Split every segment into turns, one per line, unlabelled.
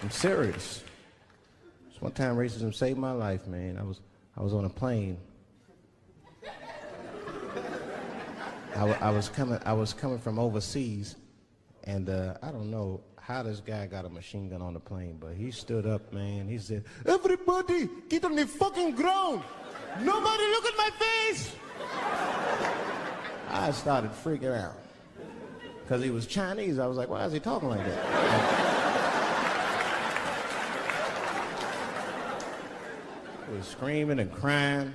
I'm serious. One time racism saved my life, man. I was on a plane. I was coming from overseas, and I don't know how this guy got a machine gun on the plane, but he stood up, man. He said, "Everybody, get on the fucking ground. Nobody look at my face." I started freaking out. Because he was Chinese, I was like, why is he talking like that? He was screaming and crying.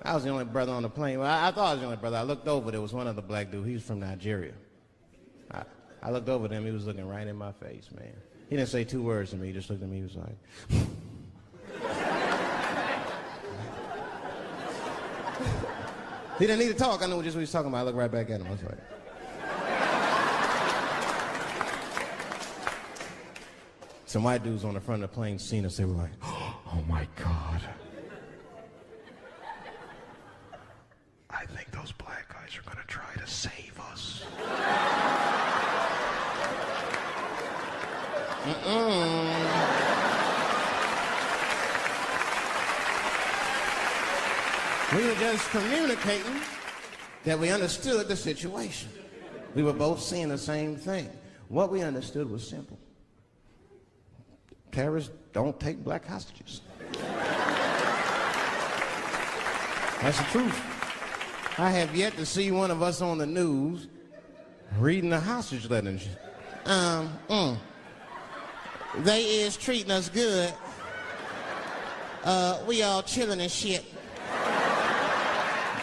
I was the only brother on the plane. Well, I thought I was the only brother. I looked over, there was one other black dude. He was from Nigeria. I looked over at him, he was looking right in my face, man. He didn't say two words to me, he just looked at me, he was like... He didn't need to talk, I knew just what he was talking about. I looked right back at him, I was like... Some white dudes on the front of the plane seen us, they were like, "Oh my God. I think those black guys are gonna try to save us." We were just communicating that we understood the situation. We were both seeing the same thing. What we understood was simple. Terrorists don't take black hostages. That's the truth. I have yet to see one of us on the news reading a hostage letter and shit. They is treating us good. We all chilling and shit.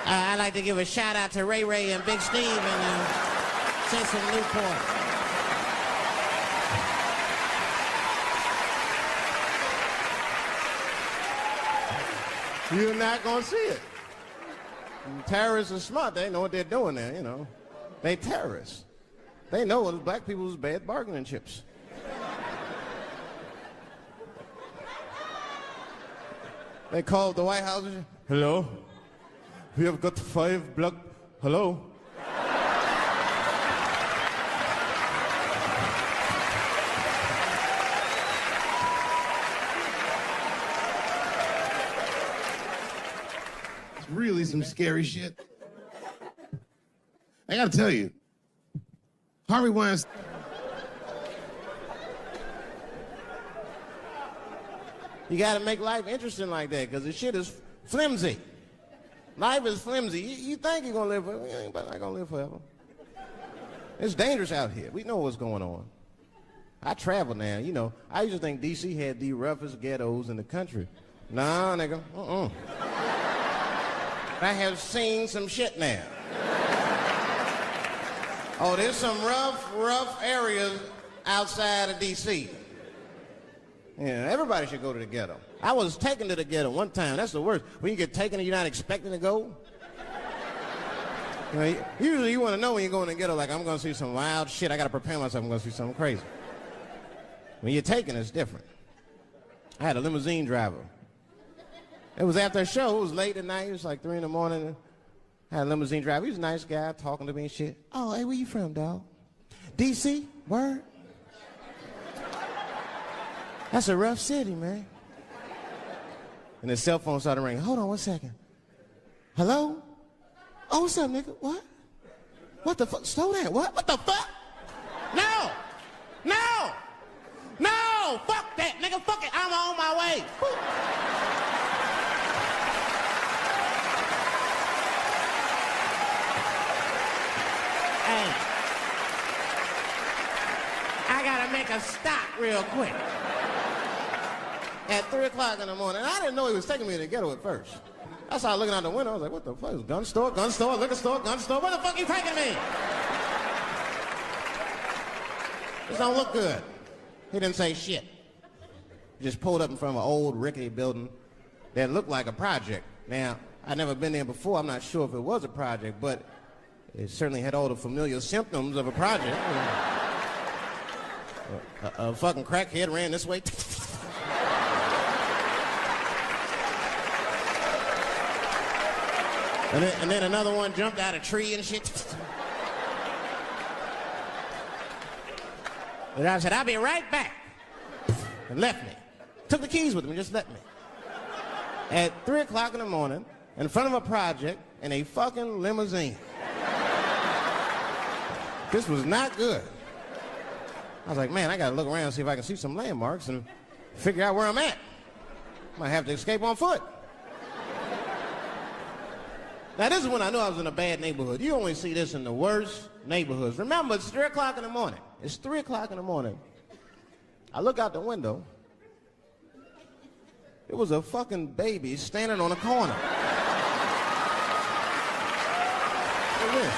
I'd like to give a shout out to Ray Ray and Big Steve and Central Newport. You're not gonna see it. Terrorists are smart. They know what they're doing there, you know. They terrorists. They know black people's bad bargaining chips. They called the White House. "Hello? We have got 5 black... Hello?"
Really some scary shit. I gotta tell you, Harvey Weinstein.
You gotta make life interesting like that, because the shit is flimsy. Life is flimsy. You think you're gonna live forever, you ain't not gonna live forever. It's dangerous out here. We know what's going on. I travel now, you know. I used to think D.C. had the roughest ghettos in the country. Nah, nigga, I have seen some shit now. Oh, there's some rough areas outside of D.C. Yeah, everybody should go to the ghetto. I was taken to the ghetto one time. That's the worst. When you get taken and you're not expecting to go. You know, usually you want to know when you go in the ghetto, like, I'm going to see some wild shit. I got to prepare myself. I'm going to see something crazy. When you're taken, it's different. I had a limousine driver. It was after a show. It was late at night. It was like 3 in the morning. I had a limousine driver. He was a nice guy talking to me and shit. "Oh, hey, where you from, dog?" "D.C. Word?" "That's a rough city, man." And his cell phone started ringing. "Hold on 1 second. Hello? Oh, what's up, nigga? What? What the fuck? Slow down. What? What the fuck? No! No! No! Fuck that, nigga. Fuck it. I'm on my way. Woo. Hey, I gotta make a stop real quick. At 3 o'clock in the morning. I didn't know he was taking me to the ghetto at first. I started looking out the window. I was like, what the fuck? Gun store, liquor store, gun store. Where the fuck are you taking me? This don't look good. He didn't say shit. He just pulled up in front of an old rickety building that looked like a project. Now, I'd never been there before. I'm not sure if it was a project, but it certainly had all the familiar symptoms of a project. A fucking crackhead ran this way. And then another one jumped out of a tree and shit. And I said, "I'll be right back." and left me. Took the keys with him and just left me. At 3 o'clock in the morning, in front of a project, in a fucking limousine. This was not good. I was like, man, I gotta look around and see if I can see some landmarks and figure out where I'm at. Might have to escape on foot. Now, this is when I knew I was in a bad neighborhood. You only see this in the worst neighborhoods. Remember, it's 3 o'clock in the morning. It's 3 o'clock in the morning. I look out the window. It was a fucking baby standing on a corner. Look at this.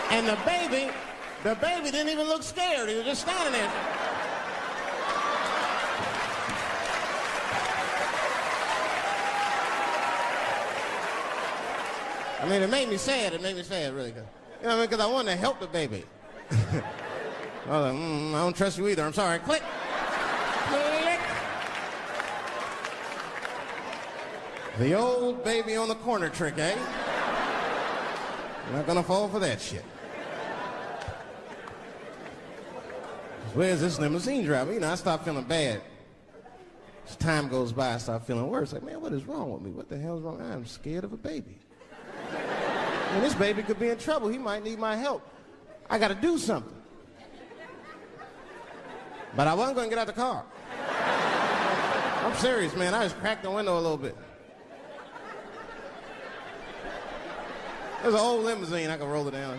And the baby didn't even look scared. He was just standing there. I mean, it made me sad. It made me sad, really. You know what I mean? Because I wanted to help the baby. I was like, I don't trust you either. I'm sorry. Click. Click. The old baby on the corner trick, eh? You're not gonna fall for that shit. Where's this limousine driver? You know, I start feeling bad. As time goes by, I start feeling worse. Like, man, what is wrong with me? What the hell's wrong? I'm scared of a baby. And this baby could be in trouble. He might need my help. I gotta do something. But I wasn't gonna get out the car. I'm serious, man. I just cracked the window a little bit. There's an old limousine. I can roll it down.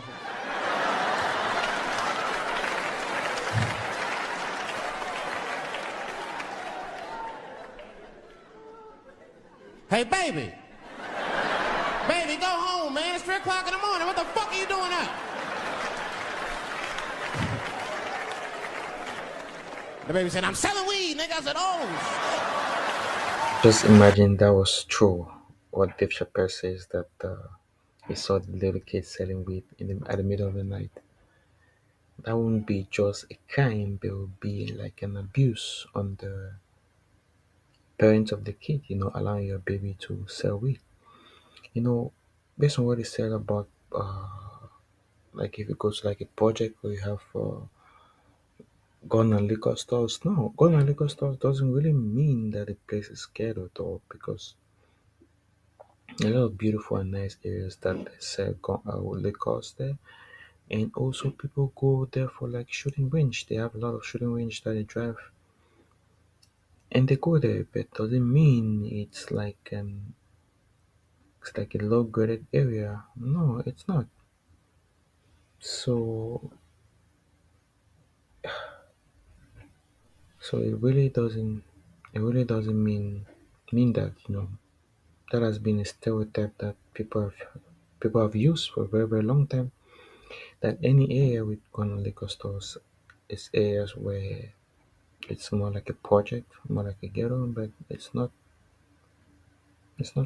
Hey, baby. Baby, go home, man. It's 3 o'clock in the morning. What the fuck are you doing out? The baby said, I'm selling weed, nigga. I said, oh, shit.
Just imagine that was true. What Dave Chappelle says, that he saw the little kid selling weed at the middle of the night. That wouldn't be just a crime, but it would be like an abuse on the parents of the kid, allowing your baby to sell weed. Based on what he said about, like if it goes like a project where you have gun and liquor stores, no, gun and liquor stores doesn't really mean that the place is scared at all, because a lot of beautiful and nice areas that sell liquors there. And also people go there for like shooting range. They have a lot of shooting range that they drive. And they go there, but doesn't mean it's like a low graded area. No, it's not. So it really doesn't mean that, that has been a stereotype that people have used for a very, very long time, that any area with gun and liquor stores is areas where it's more like a project, more like a ghetto, but it's not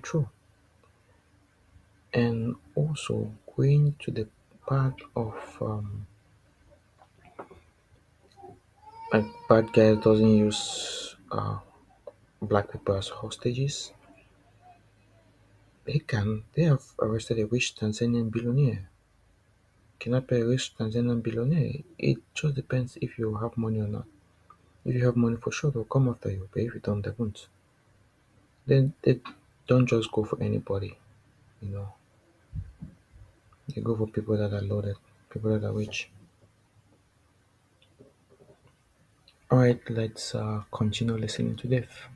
true. And also going to the part of like bad guys doesn't use black people as hostages. They have arrested a rich Tanzanian billionaire. Kidnap a rich Tanzanian billionaire. It just depends if you have money or not. If you have money, for sure they'll come after you, but if you don't, they won't. Then they don't just go for anybody, They go for people that are loaded, people that are rich. Alright, let's continue listening to Dave.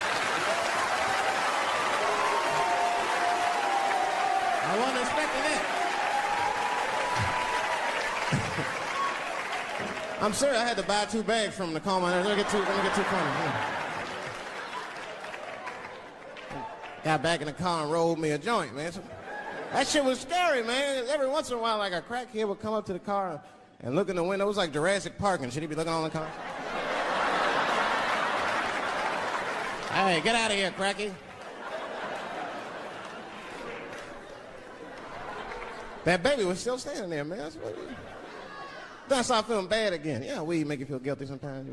I wasn't expecting that. I'm serious. I had to buy 2 bags from the car. Let me get two coins. Got back in the car and rolled me a joint, man. That shit was scary, man. Every once in a while, like a crackhead would come up to the car and look in the window. It was like Jurassic Park, and shit, he'd be looking on the car. Hey, get out of here, cracky. That baby was still standing there, man. Then I started feeling bad again. Yeah, weed make you feel guilty sometimes,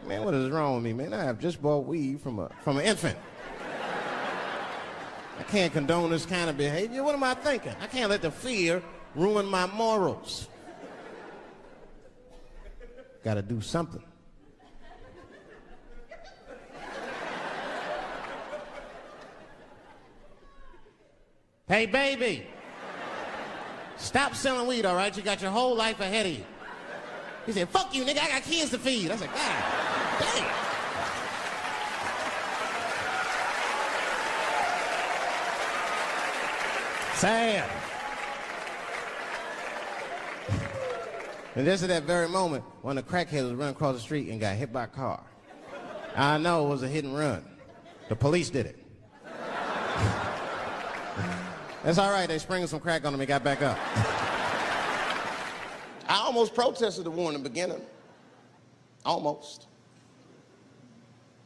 Man, what is wrong with me, man? I have just bought weed from an infant. can't condone this kind of behavior. What am I thinking? I can't let the fear ruin my morals. Gotta do something. Hey, baby. Stop selling weed, all right? You got your whole life ahead of you. He said, fuck you, nigga, I got kids to feed. I said, God damn. Sad. And just at that very moment, one of the crackheads was running across the street and got hit by a car. I know it was a hit and run. The police did it. That's all right, they sprinkled some crack on him and got back up.
I almost protested the war in the beginning. Almost.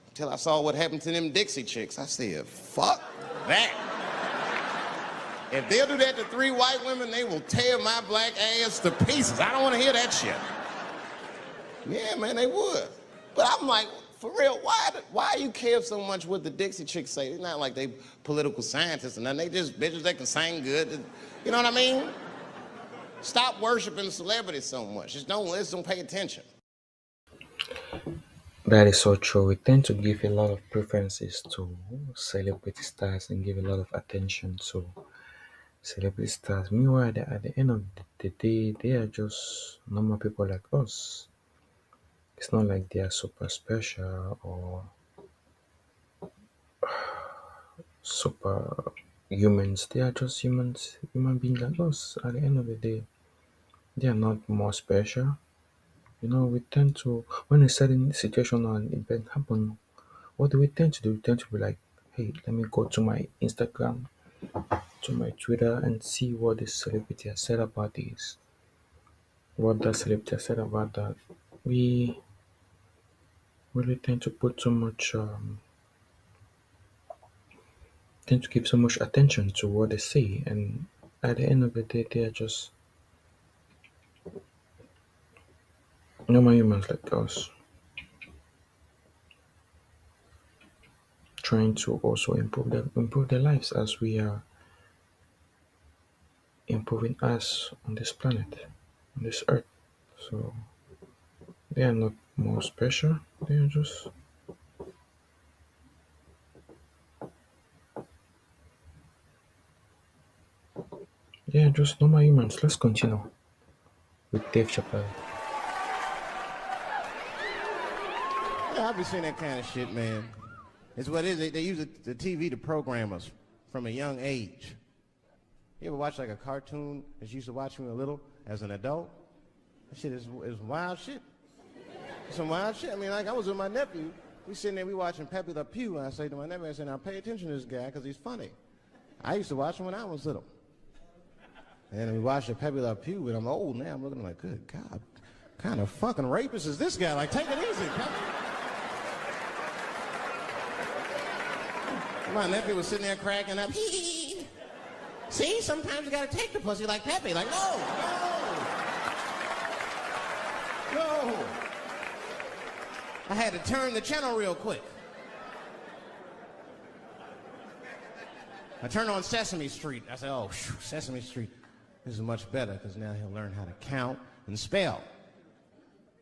Until I saw what happened to them Dixie chicks. I said, fuck that. If they'll do that to 3 white women, they will tear my black ass to pieces. I don't want to hear that shit. Yeah, man, they would. But I'm like, for real, why you care so much what the Dixie chicks say? It's not like they political scientists or nothing. They just bitches that can sing good. You know what I mean? Stop worshiping celebrities so much. Just don't pay attention.
That is so true. We tend to give a lot of preferences to celebrity stars and give a lot of attention to celebrity stars. Meanwhile, at the end of the day, they are just normal people like us. It's not like they are super special or super humans. They are just human beings like us. At the end of the day, they are not more special. We tend to, when a certain situation or an event happen, what do we tend to do? We tend to be like, hey, let me go to my Instagram, to my Twitter, and see what the celebrity has said about this. What the celebrity has said about that. We really tend to put so much, tend to give so much attention to what they say, and at the end of the day, they are just normal humans like us, trying to also improve their lives as we are improving us on this planet, on this earth. So they are not more special. They are just normal humans. Let's continue with Dave Chappelle.
Yeah, I'll be seeing that kind of shit, man. It's what it is. They use the TV to program us from a young age. You ever watch like a cartoon that you used to watch when you were little as an adult? That shit is wild shit. It's some wild shit. I mean, like I was with my nephew. We sitting there, we watching Pepe Le Pew, and I say to my nephew, I say, now pay attention to this guy because he's funny. I used to watch him when I was little. And we watched the Pepe Le Pew, and I'm old now. I'm looking like, good God, what kind of fucking rapist is this guy? Like, take it easy, Pepe. My nephew was sitting there cracking up. See, sometimes you gotta take the pussy like Pepe. Like, no. I had to turn the channel real quick. I turned on Sesame Street. I said, oh, Sesame Street. This is much better because now he'll learn how to count and spell.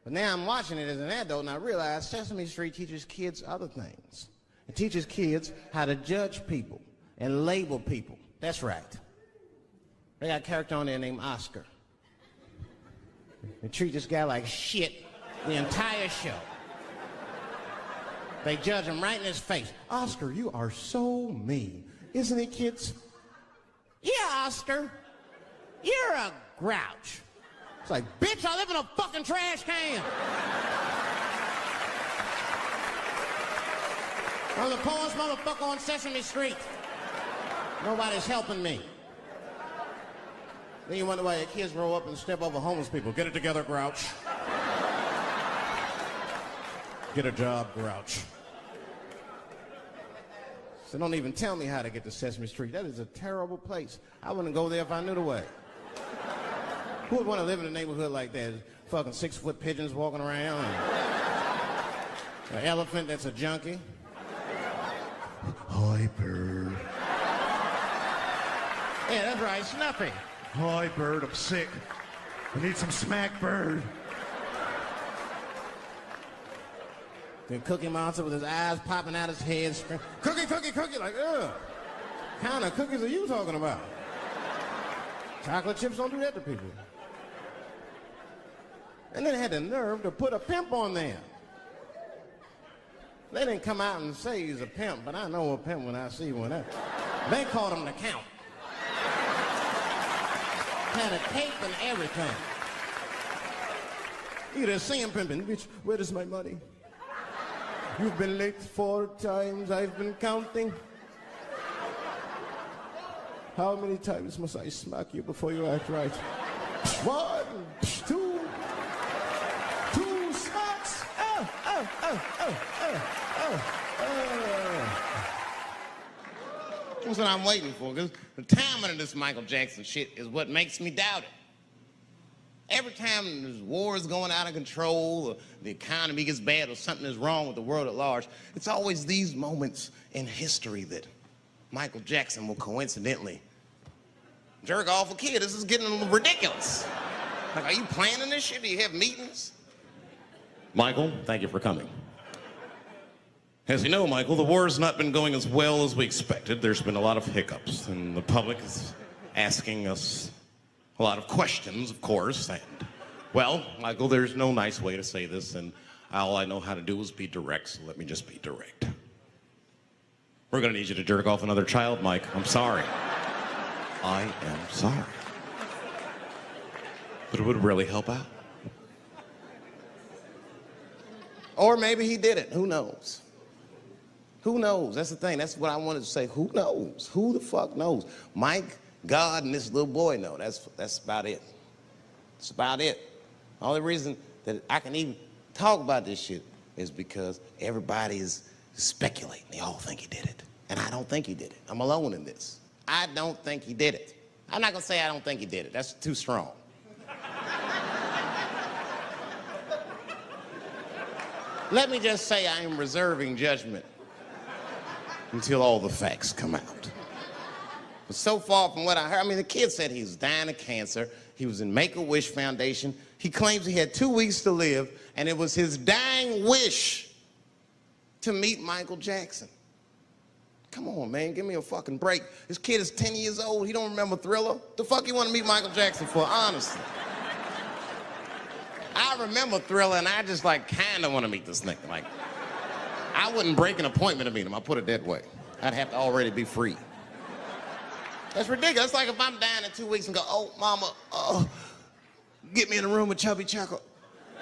But now I'm watching it as an adult and I realize Sesame Street teaches kids other things. It teaches kids how to judge people and label people. That's right. They got a character on there named Oscar. They treat this guy like shit the entire show. They judge him right in his face. Oscar, you are so mean. Isn't it, kids? Yeah, Oscar. You're a grouch. It's like, bitch, I live in a fucking trash can. I'm the poorest motherfucker on Sesame Street. Nobody's helping me. Then you wonder why your kids grow up and step over homeless people. Get it together, grouch. Get a job, grouch. So don't even tell me how to get to Sesame Street. That is a terrible place. I wouldn't go there if I knew the way. Who would want to live in a neighborhood like that? Fucking 6-foot pigeons walking around. And an elephant that's a junkie. Hyper. Yeah, that's right, Snuffy.
Hi, Bird, I'm sick. I need some smack, Bird.
The Cookie Monster with his eyes popping out his head, screaming, cookie, cookie, cookie, like, ugh. What kind of cookies are you talking about? Chocolate chips don't do that to people. And then they had the nerve to put a pimp on there. They didn't come out and say he's a pimp, but I know a pimp when I see one. They called him the Count. Had a cape and everything. You could see him pimping. Bitch, where is my money? You've been late 4 times. I've been counting. How many times must I smack you before you act right? 1, 2, 2 smacks. Oh, oh, oh, oh, oh, oh, oh.
That's what I'm waiting for, because the timing of this Michael Jackson shit is what makes me doubt it. Every time this war is going out of control, or the economy gets bad, or something is wrong with the world at large, it's always these moments in history that Michael Jackson will coincidentally jerk off a kid. This is getting a little ridiculous. Like, are you planning this shit? Do you have meetings?
Michael, thank you for coming. As you know, Michael, the war has not been going as well as we expected. There's been a lot of hiccups, and the public is asking us a lot of questions, of course. And, well, Michael, there's no nice way to say this, and all I know how to do is be direct, so let me just be direct. We're gonna need you to jerk off another child, Mike. I'm sorry. I am sorry. But it would really help out.
Or maybe he did it. Who knows? Who knows? That's the thing. That's what I wanted to say. Who knows? Who the fuck knows? Mike, God, and this little boy know. That's about it. That's about it. The only reason that I can even talk about this shit is because everybody is speculating. They all think he did it. And I don't think he did it. I'm alone in this. I don't think he did it. I'm not gonna say I don't think he did it. That's too strong. Let me just say I am reserving judgment until all the facts come out. But so far from what I heard, I mean, the kid said he was dying of cancer. He was in Make-A-Wish Foundation. He claims he had 2 weeks to live, and it was his dying wish to meet Michael Jackson. Come on, man, give me a fucking break. This kid is 10 years old. He don't remember Thriller. The fuck you want to meet Michael Jackson for, honestly? I remember Thriller, and I just, like, kind of want to meet this nigga. Like, I wouldn't break an appointment to meet him. I'll put it that way. I'd have to already be free. That's ridiculous. It's like if I'm dying in 2 weeks and go, oh, mama, get me in a room with Chubby Chuckle.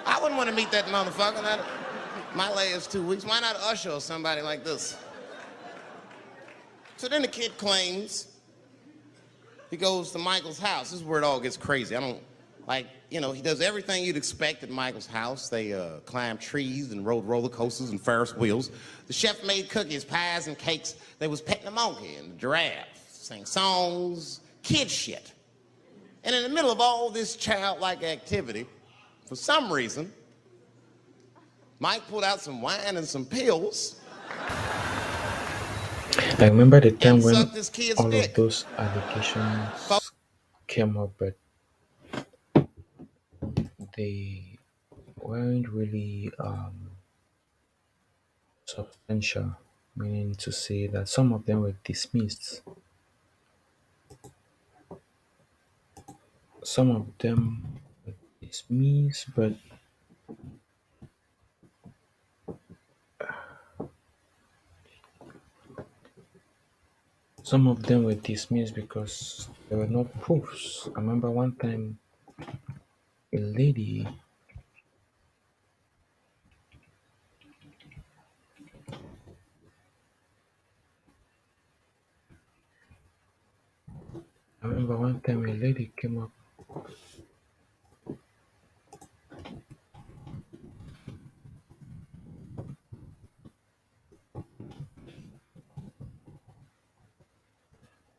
I wouldn't want to meet that motherfucker. My last 2 weeks. Why not Usher or somebody like this? So then the kid claims he goes to Michael's house. This is where it all gets crazy. I don't, like, you know, he does everything you'd expect at Michael's house. They climbed trees and rode roller coasters and Ferris wheels. The chef made cookies, pies, and cakes. They was petting the monkey and the giraffe, sang songs, kid shit. And in the middle of all this childlike activity, for some reason, Mike pulled out some wine and some pills.
I remember the time when
sucked this kid's
all
dick.
of those allegations came up, but they weren't really substantial, meaning to say that some of them were dismissed. Some of them were dismissed, but some of them were dismissed because there were no proofs. I remember one time a lady I remember one time a lady came up.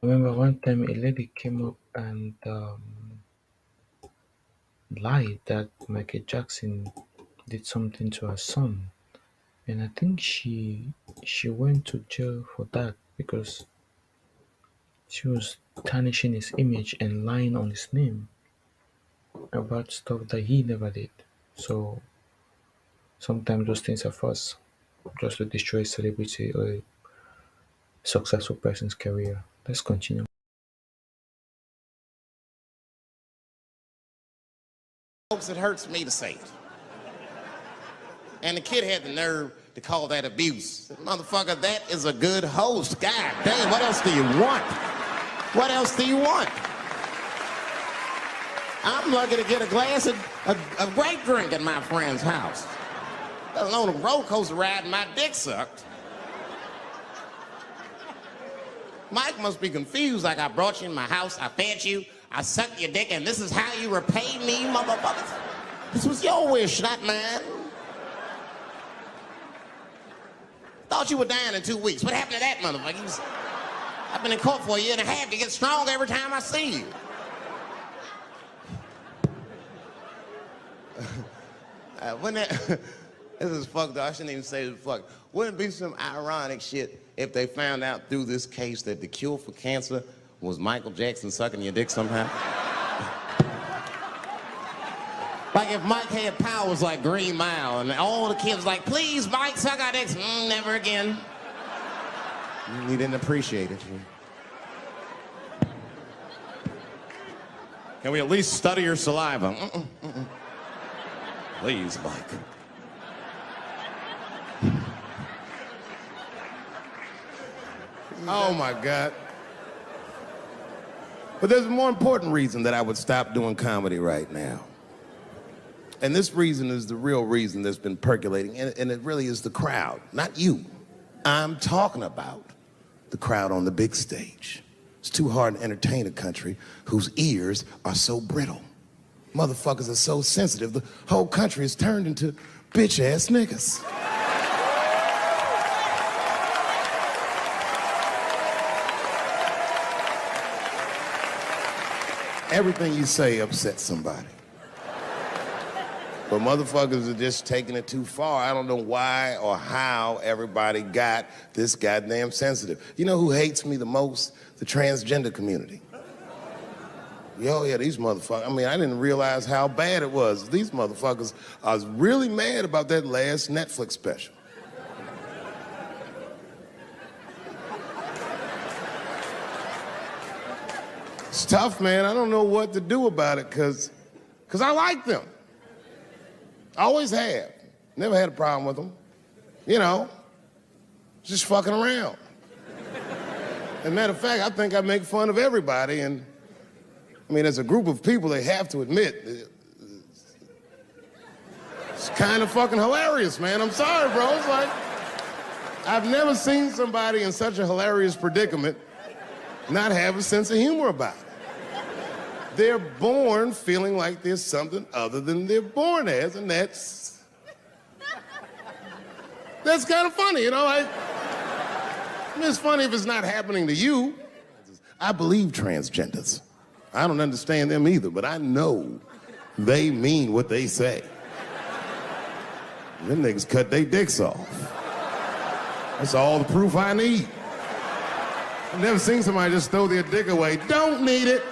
I remember one time a lady came up and lied that Michael Jackson did something to her son, and I think she went to jail for that because she was tarnishing his image and lying on his name about stuff that he never did. So sometimes those things are false just to destroy a celebrity or a successful person's career. Let's continue.
Folks, it hurts me to say it. And the kid had the nerve to call that abuse. Motherfucker, that is a good host. God damn, what else do you want? What else do you want? I'm lucky to get a glass of grape drink at my friend's house. Let alone a roller coaster ride and my dick sucked. Mike must be confused, like I brought you in my house, I fed you, I sucked your dick, and this is how you repay me, motherfuckers? This was your wish, not mine. Thought you were dying in 2 weeks. What happened to that, motherfucker? I've been in court for a year and a half. You get stronger every time I see you. This is fucked up. I shouldn't even say this fuck. Wouldn't it be some ironic shit if they found out through this case that the cure for cancer was Michael Jackson sucking your dick somehow? Like if Mike had powers like Green Mile and all the kids like, please, Mike, suck our dicks. Never again. He didn't appreciate it.
Can we at least study your saliva? Please, Mike.
Oh my God. But there's a more important reason that I would stop doing comedy right now. And this reason is the real reason that's been percolating, and it really is the crowd, not you. I'm talking about the crowd on the big stage. It's too hard to entertain a country whose ears are so brittle. Motherfuckers are so sensitive, the whole country is turned into bitch-ass niggas. Everything you say upsets somebody. But motherfuckers are just taking it too far. I don't know why or how everybody got this goddamn sensitive. You know who hates me the most? The transgender community. Yo, yeah, these motherfuckers. I mean, I didn't realize how bad it was. These motherfuckers, I was really mad about that last Netflix special. It's tough, man. I don't know what to do about it because I like them. I always have. Never had a problem with them. You know, just fucking around. As a matter of fact, I think I make fun of everybody, and I mean, as a group of people, they have to admit, it's kind of fucking hilarious, man. I'm sorry, bro. It's like, I've never seen somebody in such a hilarious predicament not have a sense of humor about it. They're born feeling like there's something other than they're born as, and that's kind of funny, you know? I mean, it's funny if it's not happening to you. I believe transgenders. I don't understand them either, but I know they mean what they say. Them niggas cut their dicks off. That's all the proof I need. I've never seen somebody just throw their dick away. Don't need it.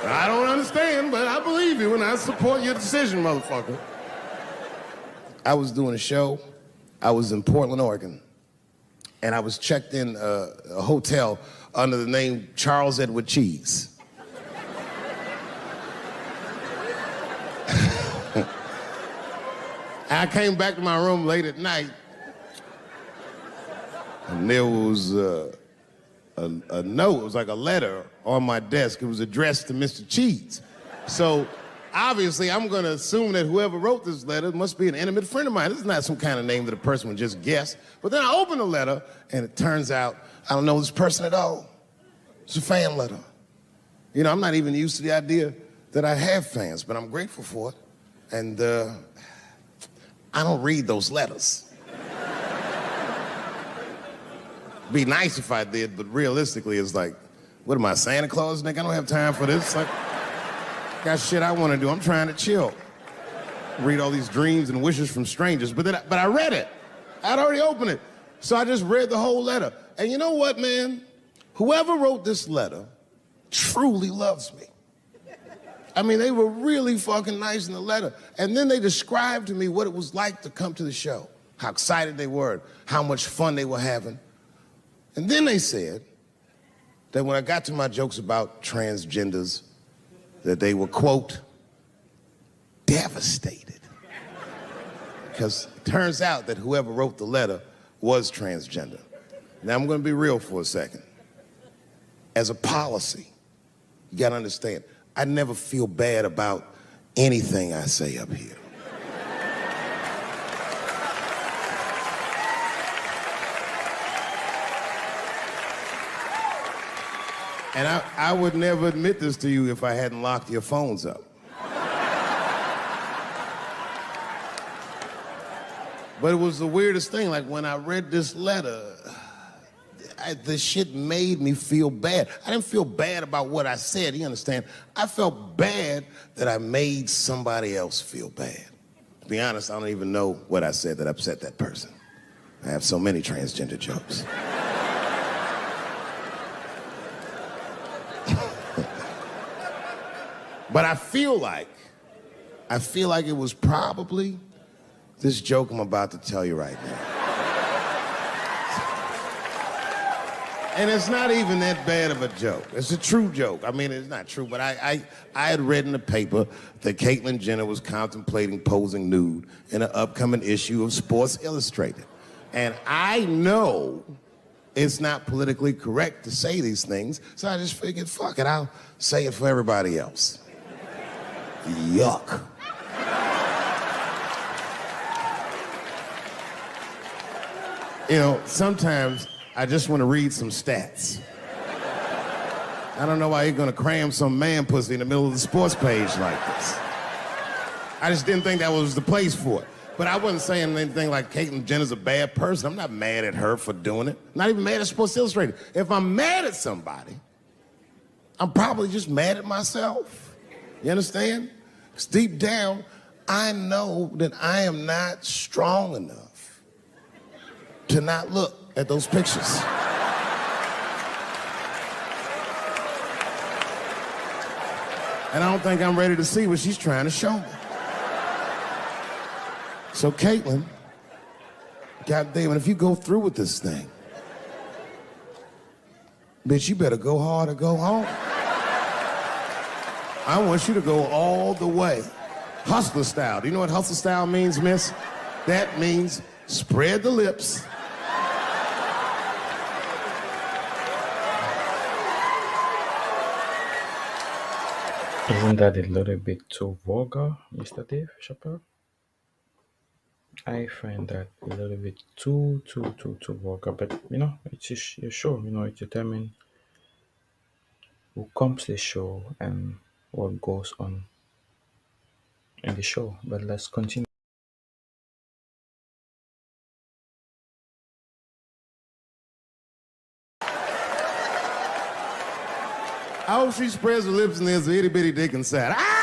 I don't understand, but I believe you and I support your decision, motherfucker. I was doing a show. I was in Portland, Oregon. And I was checked in a hotel under the name Charles Edward Cheese. I came back to my room late at night, and there was a note. It was like a letter on my desk. It was addressed to Mr. Cheese. So obviously, I'm going to assume that whoever wrote this letter must be an intimate friend of mine. This is not some kind of name that a person would just guess. But then I open the letter, and it turns out I don't know this person at all. It's a fan letter. You know, I'm not even used to the idea that I have fans, but I'm grateful for it. And I don't read those letters. Be nice if I did, but realistically, it's like, what am I, Santa Claus, nigga? I don't have time for this. Like, got shit I want to do. I'm trying to chill. Read all these dreams and wishes from strangers. But I read it. I'd already opened it. So I just read the whole letter. And you know what, man? Whoever wrote this letter truly loves me. I mean, they were really fucking nice in the letter. And then they described to me what it was like to come to the show, how excited they were, how much fun they were having. And then they said that when I got to my jokes about transgenders, that they were, quote, devastated. Because it turns out that whoever wrote the letter was transgender. Now, I'm going to be real for a second. As a policy, you got to understand, I never feel bad about anything I say up here. And I would never admit this to you if I hadn't locked your phones up. But it was the weirdest thing. Like, when I read this letter, this shit made me feel bad. I didn't feel bad about what I said, you understand? I felt bad that I made somebody else feel bad. To be honest, I don't even know what I said that upset that person. I have so many transgender jokes. But I feel like it was probably this joke I'm about to tell you right now. And it's not even that bad of a joke. It's a true joke. I mean, it's not true, but I had read in the paper that Caitlyn Jenner was contemplating posing nude in an upcoming issue of Sports Illustrated. And I know it's not politically correct to say these things, so I just figured, fuck it, I'll say it for everybody else. Yuck. You know, sometimes I just want to read some stats. I don't know why you're gonna cram some man pussy in the middle of the sports page like this. I just didn't think that was the place for it. But I wasn't saying anything like Caitlyn Jenner's a bad person. I'm not mad at her for doing it. Not even mad at Sports Illustrated. If I'm mad at somebody, I'm probably just mad at myself. You understand? Because deep down, I know that I am not strong enough to not look at those pictures. And I don't think I'm ready to see what she's trying to show me. So Caitlyn, goddamn it, if you go through with this thing, bitch, you better go hard or go home. I want you to go all the way. Hustler style. Do you know what hustler style means, miss? That means spread the lips.
Isn't that a little bit too vulgar, Mr. Dave Chappelle? I find that a little bit too vulgar, but you know, it's your show, you know, it determines who comes to the show and what goes on in the show. But let's continue.
I hope she spreads her lips and there's an itty bitty dick inside. Ah!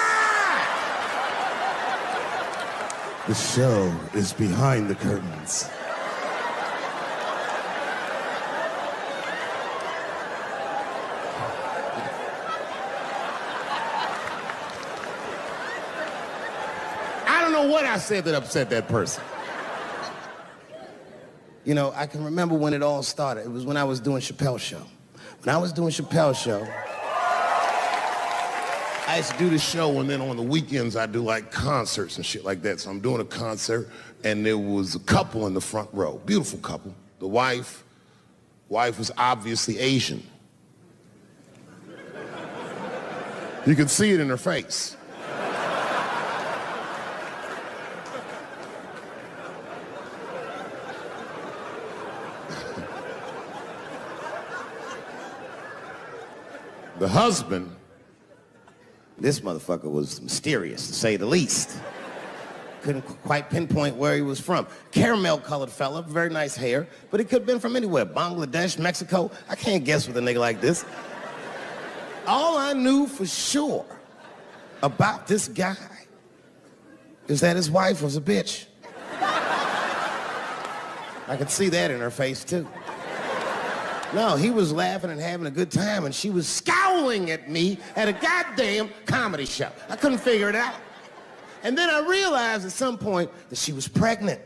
The show is behind the curtains. I don't know what I said that upset that person. You know, I can remember when it all started. It was when I was doing Chappelle show. When I was doing Chappelle show, I used to do the show, and then on the weekends I do like concerts and shit like that. So I'm doing a concert, and there was a couple in the front row, beautiful couple. The wife was obviously Asian. You could see it in her face. The husband, this motherfucker was mysterious, to say the least. Couldn't quite pinpoint where he was from. Caramel-colored fella, very nice hair, but he could have been from anywhere. Bangladesh, Mexico. I can't guess with a nigga like this. All I knew for sure about this guy is that his wife was a bitch. I could see that in her face, too. No, he was laughing and having a good time, and she was scowling at me at a goddamn comedy show. I couldn't figure it out. And then I realized at some point that she was pregnant,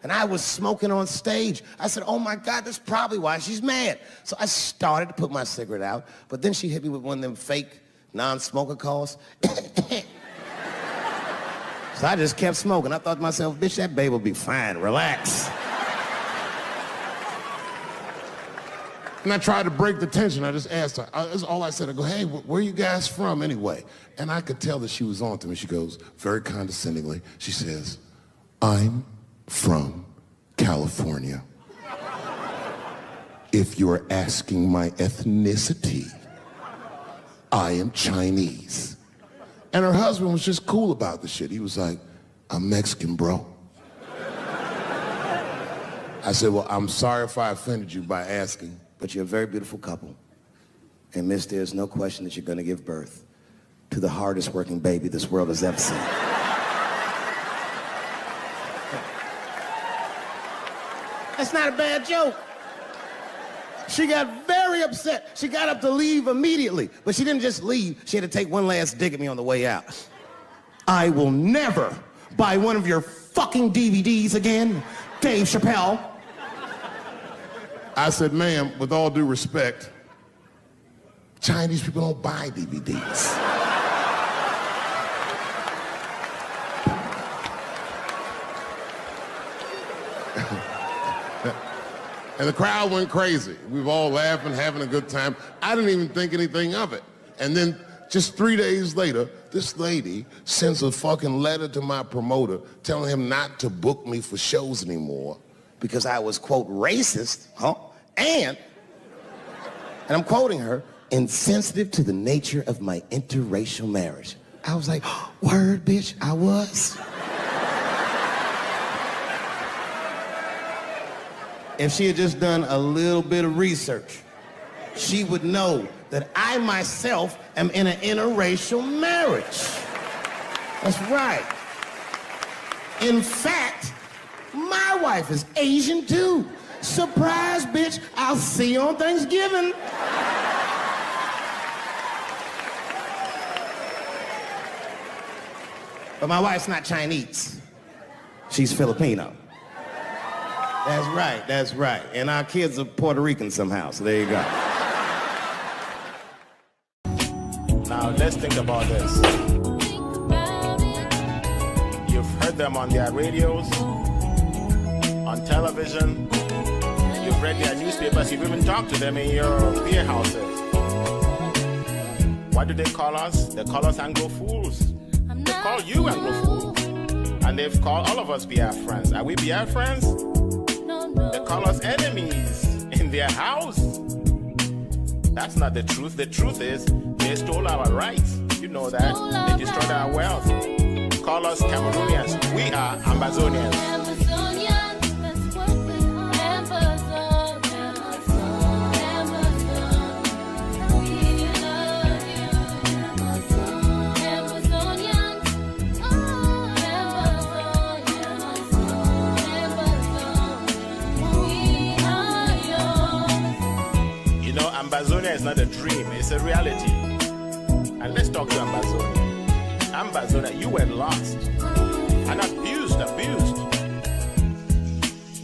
and I was smoking on stage. I said, oh my God, that's probably why she's mad. So I started to put my cigarette out, but then she hit me with one of them fake non-smoker calls. So I just kept smoking. I thought to myself, bitch, that baby will be fine, relax.
And I tried to break the tension. I just asked her. That's all I said. I go, hey, where are you guys from anyway? And I could tell that she was on to me. She goes, very condescendingly, she says, I'm from California. If you're asking my ethnicity, I am Chinese. And her husband was just cool about the shit. He was like, I'm Mexican, bro. I said, well, I'm sorry if I offended you by asking.
But you're a very beautiful couple. And miss, there's no question that you're gonna give birth to the hardest working baby this world has ever seen. That's not a bad joke. She got very upset. She got up to leave immediately, but she didn't just leave. She had to take one last dig at me on the way out. I will never buy one of your fucking DVDs again, Dave Chappelle.
I said, ma'am, with all due respect, Chinese people don't buy DVDs. And the crowd went crazy. We were all laughing, having a good time. I didn't even think anything of it. And then just 3 days later, this lady sends a fucking letter to my promoter telling him not to book me for shows anymore
because I was, quote, racist, and I'm quoting her, insensitive to the nature of my interracial marriage. I was like, word, bitch, I was. If she had just done a little bit of research, she would know that I myself am in an interracial marriage. That's right. In fact, my wife is Asian too. Surprise, bitch, I'll see you on Thanksgiving. But my wife's not Chinese. She's Filipino. That's right. And our kids are Puerto Rican somehow, so there you go.
Now, let's think about this. You've heard them on their radios, on television, you've read their newspapers, you've even talked to them in your beer houses. What do they call us? They call us Anglo fools. They call you Anglo fools. And they've called all of us Biafrans. Are we Biafrans? They call us enemies in their house. That's not the truth. The truth is they stole our rights. You know that. They destroyed our wealth. Call us Cameroonians. We are Amazonians. Ambazonia is not a dream, it's a reality. And let's talk to Ambazonia. Ambazonia, you were lost and abused.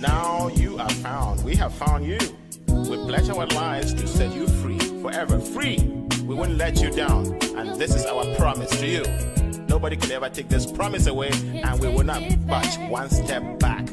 Now you are found. We have found you. We pledge our lives to set you free, forever free. We won't let you down. And this is our promise to you. Nobody can ever take this promise away, and we will not budge one step back.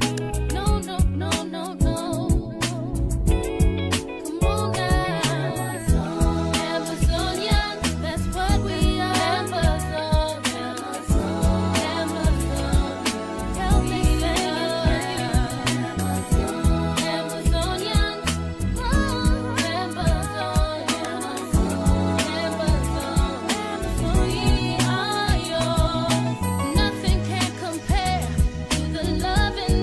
Nothing can compare to the love and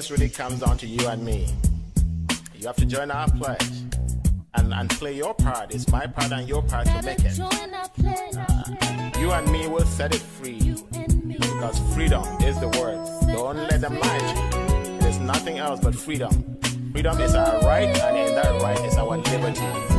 just really comes down to you and me. You have to join our pledge and play your part. It's my part and your part to make it. You and me will set it free. Because freedom is the word. Don't let them lie to you. There's nothing else but freedom. Freedom is our right, and in that right is our liberty.